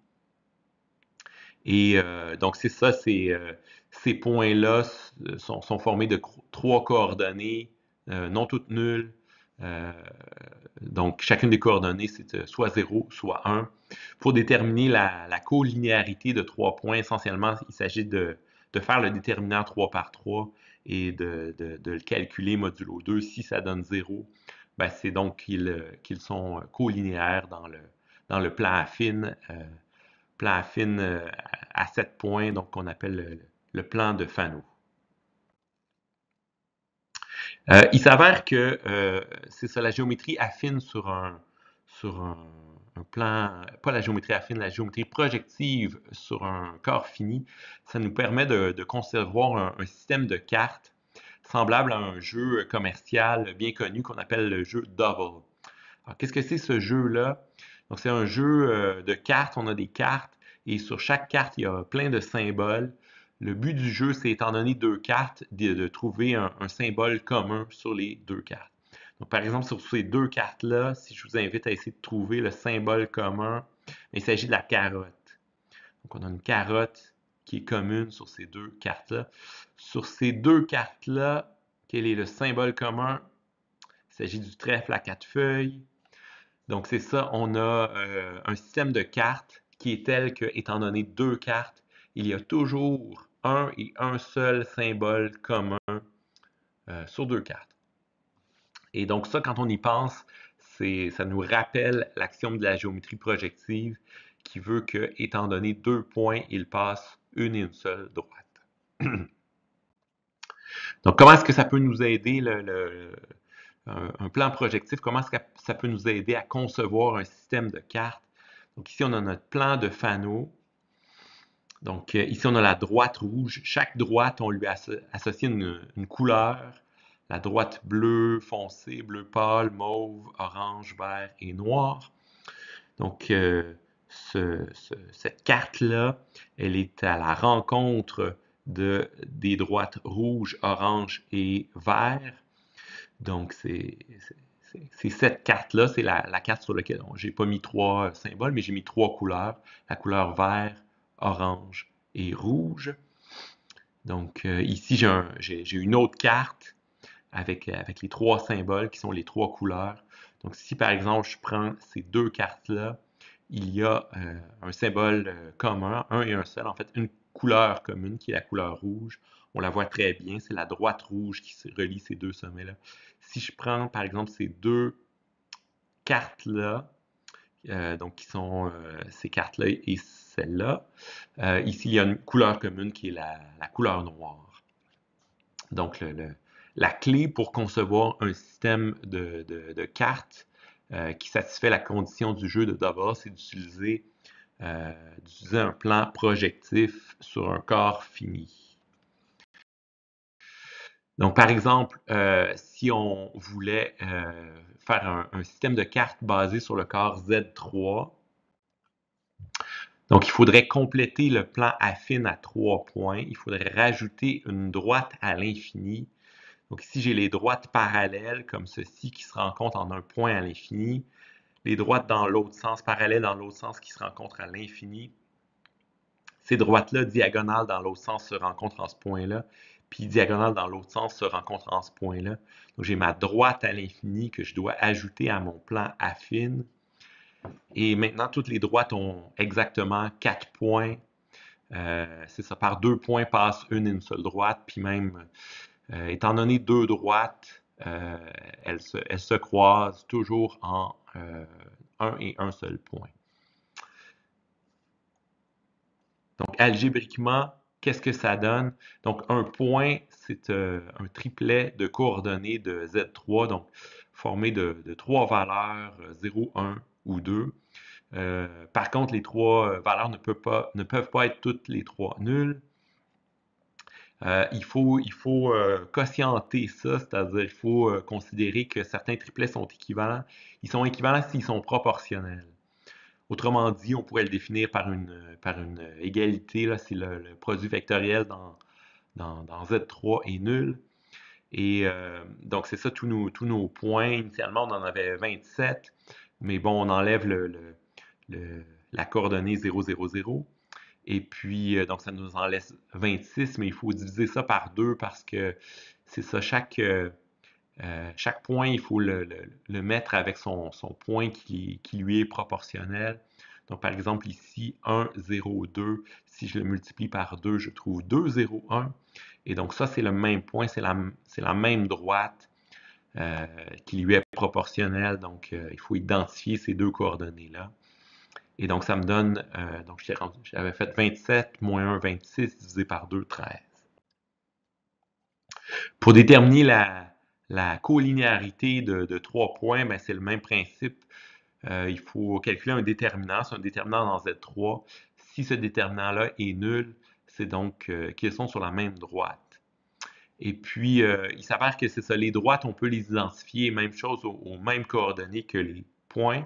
Et donc, c'est ça, ces points-là sont formés de 3 coordonnées, non toutes nulles. Donc, chacune des coordonnées, c'est soit 0, soit 1. Pour déterminer la collinéarité de 3 points, essentiellement, il s'agit de faire le déterminant 3 par 3 et de le calculer modulo 2. Si ça donne 0, ben, c'est donc qu'ils sont collinéaires dans le plan affine. Plan affine à 7 points, donc qu'on appelle le plan de Fano. Il s'avère que c'est ça, la géométrie affine sur un plan, pas la géométrie affine, la géométrie projective sur un corps fini, ça nous permet de concevoir un système de cartes semblable à un jeu commercial bien connu qu'on appelle le jeu Double. Alors, qu'est-ce que c'est ce jeu-là? Donc, c'est un jeu de cartes, on a des cartes, et sur chaque carte, il y a plein de symboles. Le but du jeu, c'est, étant donné deux cartes, de trouver un symbole commun sur les deux cartes. Donc, par exemple, sur ces deux cartes-là, si je vous invite à essayer de trouver le symbole commun, il s'agit de la carotte. Donc, on a une carotte qui est commune sur ces deux cartes-là. Sur ces deux cartes-là, quel est le symbole commun? Il s'agit du trèfle à 4 feuilles. Donc, c'est ça, on a un système de cartes qui est tel que, étant donné deux cartes, il y a toujours un et un seul symbole commun sur deux cartes. Et donc ça, quand on y pense, ça nous rappelle l'axiome de la géométrie projective qui veut que, étant donné deux points, il passe une et une seule droite. Donc, comment est-ce que ça peut nous aider, un plan projectif, comment est-ce que ça peut nous aider à concevoir un système de cartes? Donc ici, on a notre plan de Fano. Donc ici, on a la droite rouge. Chaque droite, on lui associe une couleur. La droite bleue foncé, bleu pâle, mauve, orange, vert et noir. Donc cette carte-là, elle est à la rencontre des droites rouge, orange et vert. Donc, c'est cette carte-là, c'est la carte sur laquelle j'ai pas mis 3 symboles, mais j'ai mis 3 couleurs. La couleur vert, orange et rouge. Donc, ici, j'ai une autre carte avec les 3 symboles qui sont les 3 couleurs. Donc, si par exemple, je prends ces deux cartes-là, il y a un symbole commun, un et un seul, en fait, une couleur commune qui est la couleur rouge. On la voit très bien, c'est la droite rouge qui relie ces deux sommets-là. Si je prends par exemple ces deux cartes-là, donc qui sont ces cartes-là et celle-là, ici il y a une couleur commune qui est la couleur noire. Donc la clé pour concevoir un système de cartes qui satisfait la condition du jeu de Double, c'est d'utiliser un plan projectif sur un corps fini. Donc, par exemple, si on voulait faire un système de cartes basé sur le corps Z3, donc il faudrait compléter le plan affine à 3 points. Il faudrait rajouter une droite à l'infini. Donc ici, j'ai les droites parallèles comme ceci qui se rencontrent en un point à l'infini. Les droites dans l'autre sens, parallèles dans l'autre sens qui se rencontrent à l'infini. Ces droites-là, diagonales dans l'autre sens, se rencontrent en ce point-là. Puis diagonales dans l'autre sens se rencontrent en ce point-là. Donc j'ai ma droite à l'infini que je dois ajouter à mon plan affine. Et maintenant, toutes les droites ont exactement 4 points. C'est ça, par 2 points passe une seule droite. Puis même, étant donné 2 droites, elles se croisent toujours en un et un seul point. Donc, algébriquement, qu'est-ce que ça donne? Donc, un point, c'est un triplet de coordonnées de Z3, donc formé de 3 valeurs, 0, 1 ou 2. Par contre, les 3 valeurs ne peuvent pas être toutes les 3 nulles. Il faut quotienter ça, c'est-à-dire il faut considérer que certains triplets sont équivalents. Ils sont équivalents s'ils sont proportionnels. Autrement dit, on pourrait le définir par une égalité, là, si le produit vectoriel dans Z3 est nul. Et donc, c'est ça, tous nos points. Initialement, on en avait 27, mais bon, on enlève la coordonnée 0, 0, 0. Et puis, donc, ça nous en laisse 26, mais il faut diviser ça par 2 parce que c'est ça, chaque point, il faut le mettre avec son point qui lui est proportionnel. Donc, par exemple, ici, 1, 0, 2. Si je le multiplie par 2, je trouve 2, 0, 1. Et donc, ça, c'est le même point, c'est la même droite qui lui est proportionnelle. Donc, il faut identifier ces deux coordonnées-là. Et donc, ça me donne, donc j'avais fait 27 moins 1, 26, divisé par 2, 13. Pour déterminer la collinéarité de 3 points, ben, c'est le même principe. Il faut calculer un déterminant, c'est un déterminant dans Z3. Si ce déterminant-là est nul, c'est donc qu'ils sont sur la même droite. Et puis, il s'avère que c'est ça, les droites, on peut les identifier, même chose, aux mêmes coordonnées que les points,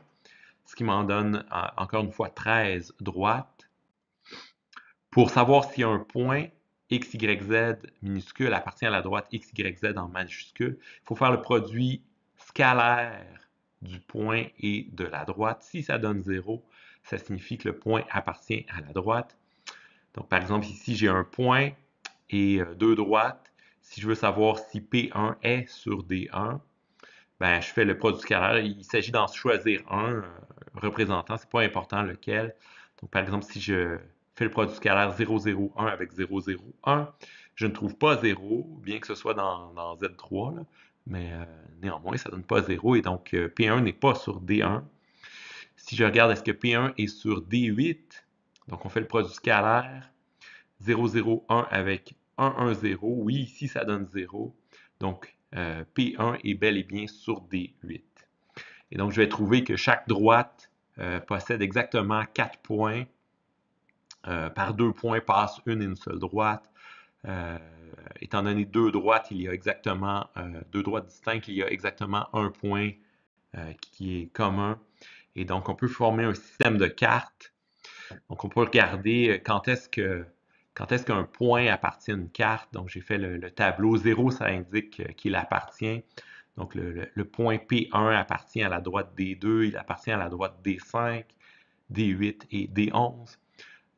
ce qui m'en donne, encore une fois, 13 droites. Pour savoir si un point x, y, z minuscule appartient à la droite x, y, z en majuscule, il faut faire le produit scalaire du point et de la droite. Si ça donne 0, ça signifie que le point appartient à la droite. Donc, par exemple, ici, j'ai un point et deux droites. Si je veux savoir si P1 est sur D1, ben, je fais le produit scalaire. Il s'agit d'en choisir un représentant. C'est pas important lequel. Donc, par exemple, si je fais le produit scalaire 0, 0, 1 avec 0, 0, 1, je ne trouve pas 0, bien que ce soit dans Z3, là, mais néanmoins, ça ne donne pas 0, et donc P1 n'est pas sur D1. Si je regarde, est-ce que P1 est sur D8? Donc, on fait le produit scalaire 0, 0, 1 avec 1, 1, 0. Oui, ici, ça donne 0. Donc, P1 est bel et bien sur D8. Et donc, je vais trouver que chaque droite possède exactement 4 points. Par 2 points passe une seule droite. Étant donné 2 droites, il y a exactement 2 droites distinctes, il y a exactement un point qui est commun. Et donc, on peut former un système de cartes. Donc, on peut regarder quand est-ce qu'un point appartient à une carte. Donc, j'ai fait le tableau. 0, ça indique qu'il appartient. Donc, le point P1 appartient à la droite D2, il appartient à la droite D5, D8 et D11.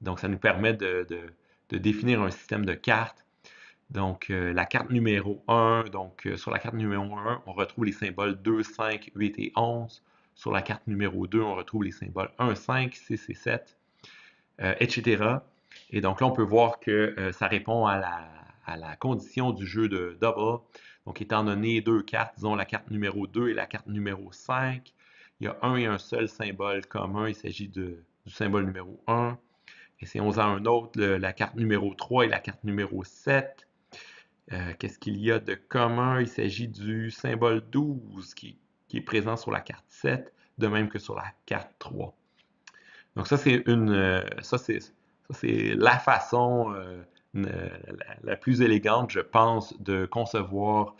Donc, ça nous permet de définir un système de cartes. Donc, la carte numéro 1, donc sur la carte numéro 1, on retrouve les symboles 2, 5, 8 et 11. Sur la carte numéro 2, on retrouve les symboles 1, 5, 6 et 7, etc. Et donc là, on peut voir que ça répond à la condition du jeu de double. Donc, étant donné deux cartes, disons la carte numéro 2 et la carte numéro 5, il y a un et un seul symbole commun. Il s'agit du symbole numéro 1. Essayons à un autre, la carte numéro 3 et la carte numéro 7. Qu'est-ce qu'il y a de commun? Il s'agit du symbole 12 qui est présent sur la carte 7, de même que sur la carte 3. Donc ça, c'est la façon la plus élégante, je pense, de concevoir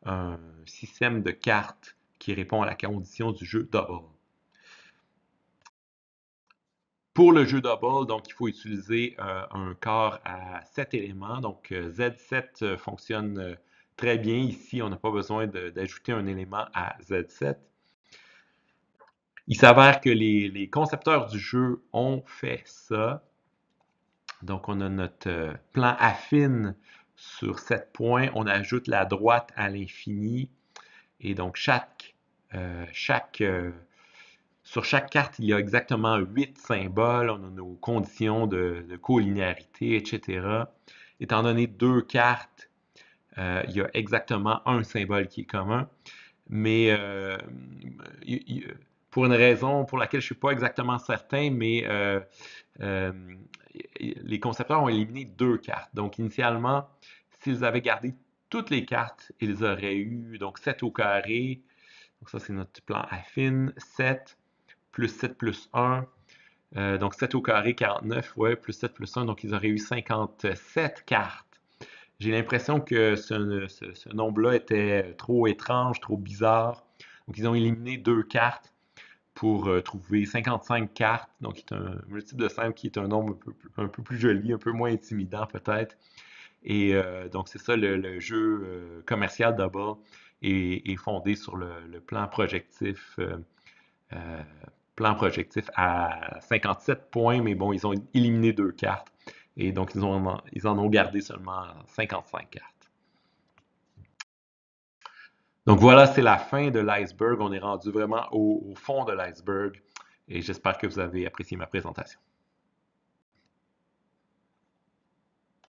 un système de cartes qui répond à la condition du jeu double. Pour le jeu double, donc il faut utiliser un corps à 7 éléments. Donc Z7 fonctionne très bien. Ici, on n'a pas besoin d'ajouter un élément à Z7. Il s'avère que les concepteurs du jeu ont fait ça. Donc, on a notre plan affine sur 7 points. On ajoute la droite à l'infini. Et donc, sur chaque carte, il y a exactement 8 symboles. On a nos conditions de collinéarité, etc. Étant donné deux cartes, il y a exactement un symbole qui est commun. Mais pour une raison pour laquelle je ne suis pas exactement certain, mais euh, les concepteurs ont éliminé deux cartes. Donc, initialement, s'ils avaient gardé toutes les cartes, ils auraient eu donc 7 au carré. Donc, ça, c'est notre plan affine. 7 plus 7 plus 1. Donc, 7 au carré, 49. Ouais, plus 7 plus 1. Donc, ils auraient eu 57 cartes. J'ai l'impression que ce nombre-là était trop étrange, trop bizarre. Donc, ils ont éliminé deux cartes pour trouver 55 cartes. Donc, c'est un multiple de 5 qui est un nombre un peu plus joli, un peu moins intimidant peut-être. Et donc, c'est ça, le jeu commercial d'abord est fondé sur le euh, plan projectif à 57 points, mais bon, ils ont éliminé deux cartes. Et donc, ils en ont gardé seulement 55 cartes. Donc voilà, c'est la fin de l'iceberg. On est rendu vraiment au fond de l'iceberg et j'espère que vous avez apprécié ma présentation.